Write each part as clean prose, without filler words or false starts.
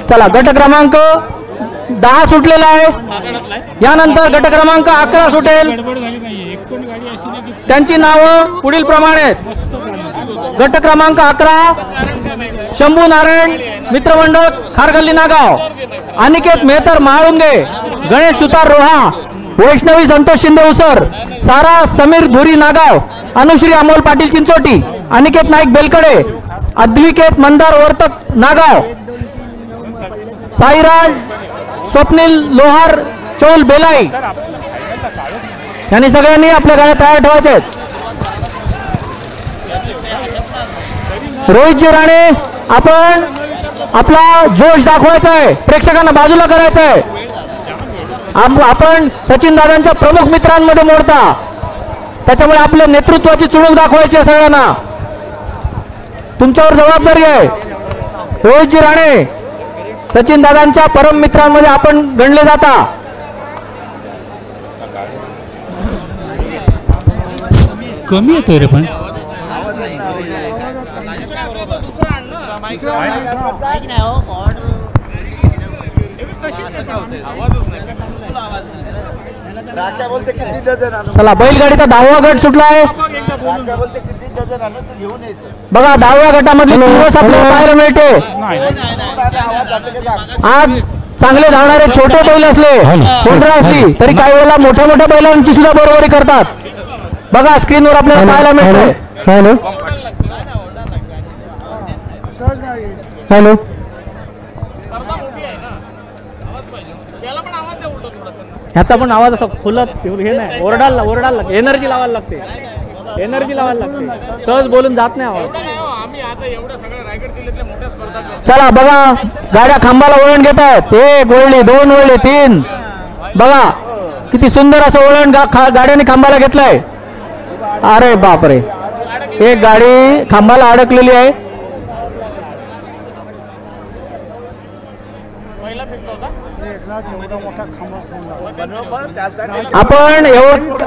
चला गट क्रमांक 10 सुटलेला आहे। यानंतर गट क्रमांक 11 सुटेल। त्यांची नावं पुढील प्रमाणे आहेत। गट क्रमांक 11 शंभू नारायण मित्रमंडळ खारगल्ली नागाव, अनिकेत मेहतर महाळुंगे, गणेश सुतार रोहा, वैष्णवी संतोष शिंदे उसर, सारा समीर धुरी नागाव, अनुश्री अमोल पाटील चिंचोटी, अनिकेत नाईक बेलकडे, अद्विकेत मंदार वर्तक नागाव, साईराज स्वप्नील लोहार चौल बेलाई, यांनी सगळ्यांनी आपल्या गाड्या तयार ठेवायच्या आहेत। रोहितजी राणे, आपण आपला जोश दाखवायचा आहे, प्रेक्षकांना बाजूला करायचं आहे। आपण सचिन दादांच्या प्रमुख मित्रांमध्ये मोडता, त्याच्यामुळे आपल्या नेतृत्वाची चुणूक दाखवायची आहे सगळ्यांना, तुमच्यावर जबाबदारी आहे। रोहितजी राणे सचिन दादांच्या परम मित्रांमध्ये आपण गणले जाता। कमी येतोय रे पण चला बैलगाडीचा 10वा गट सुटला आहे। बघा 10व्या गटामध्ये दिवस आपल्याला पाहायला मिळते। आज चांगले धावणारे छोटे बैल असले कोंडरा असली तरी काही वेळेला मोठ्या मोठ्या बैलांची सुद्धा बरोबरी करतात। बघा स्क्रीनवर आपल्याला पाहायला मिळते। हॅलो हॅलो ह्याचा पण आवाज असा खुलत हे नाही, ओरडायला लागते, एनर्जी लावायला लागते, सहज बोलून जात नाही आवाज। चला बघा गाड्या खांबाला वळण घेत आहेत, 1 वळली 2 वळली 3, बघा किती सुंदर असं वळण गाड्याने खांबाला घेतलंय। अरे बापरे, एक गाडी खांबाला अडकलेली आहे।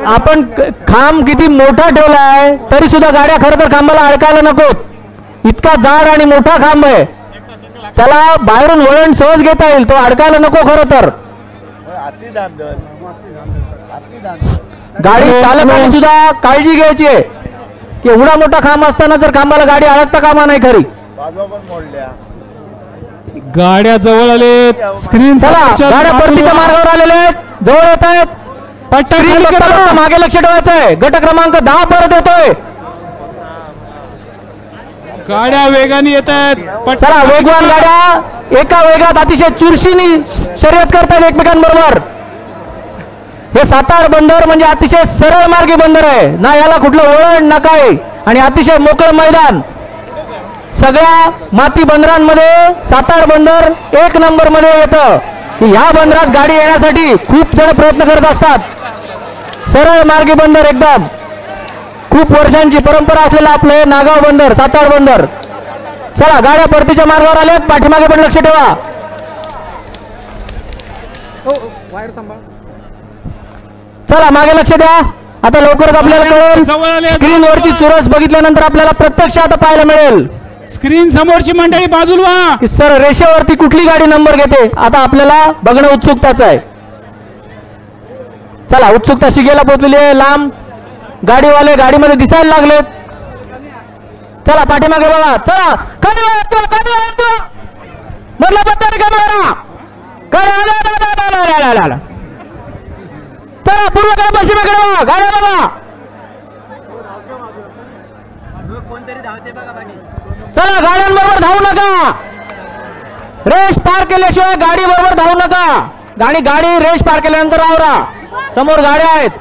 आपण खांब किती मोठा ठेवला आहे तरी सुद्धा गाड्या खरं तर खांबाला अडकायला नकोत, इतका जाड आणि मोठा खांब आहे, त्याला बाहेरून वळण सहज घेता येईल, तो अडकायला नको खरं तर। गाडी चालकाने सुद्धा काळजी घ्यायची आहे की एवढा मोठा खांब असताना जर खांबाला गाडी अडकता कामा नाही खरी। गाड्या जवळ आले, स्क्रीन चला गाड्या परतीच्या मार्गावर आलेले आहेत, जवळ येत आहेत, मागे लक्ष ठेवायचं आहे। गट क्रमांक 10 परत येतोय, गाड्या वेगाने येत आहेत। चला वेगवान गाड्या एका वेगात अतिशय चुरशीने शर्यत करतात एकमेकांबरोबर। हे सातार बंदर म्हणजे अतिशय सरळ मार्गी बंदर आहे, ना याला कुठलं वळण ना काय, आणि अतिशय मोकळं मैदान। सगळ्या माती बंदरांमध्ये सातार बंदर 1 नंबर मध्ये येतं की ह्या बंदरात गाडी येण्यासाठी खूप जण प्रयत्न करत असतात। सरळ मार्गी बंदर, एकदम खूप वर्षांची परंपरा असलेलं आपलं हे नागाव बंदर, सातार बंदर। चला गाड्या परतीच्या मार्गावर आल्यात, पाठीमागे पण लक्ष ठेवा। चला मागे लक्ष द्या, आता लवकरच आपल्याला कळेल, स्क्रीनवरची चुरस बघितल्यानंतर आपल्याला प्रत्यक्ष आता पाहायला मिळेल। स्क्रीन समोरची मंडळी बाजूला व्हा, सर रेषेवरती कुठली गाडी नंबर घेते आता आपल्याला बघणं उत्सुकताच आहे। चला उत्सुकता शिगेला पोहोचलेली आहे, लांब गाडीवाले गाडीमध्ये दिसायला लागलेत। चला पाठीमागे बघा, चला मधला पत्ता कॅमेरा, चला पूर्वेकडे पश्चिमेकडे बघा, गाड्या बघा, चला गाड्यांबरोबर धावू नका, रेस पार केल्याशिवाय गाडी बरोबर धावू नका, गाडी रेस पार केल्यानंतर आवरा, समोर गाड्या आहेत,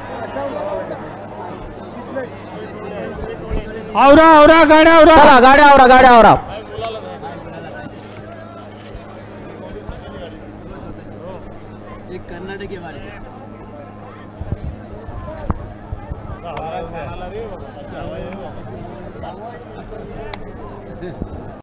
आवरा गाड्या आवरा, चला गाड्या आवरा। एक कर्नाटकी वाले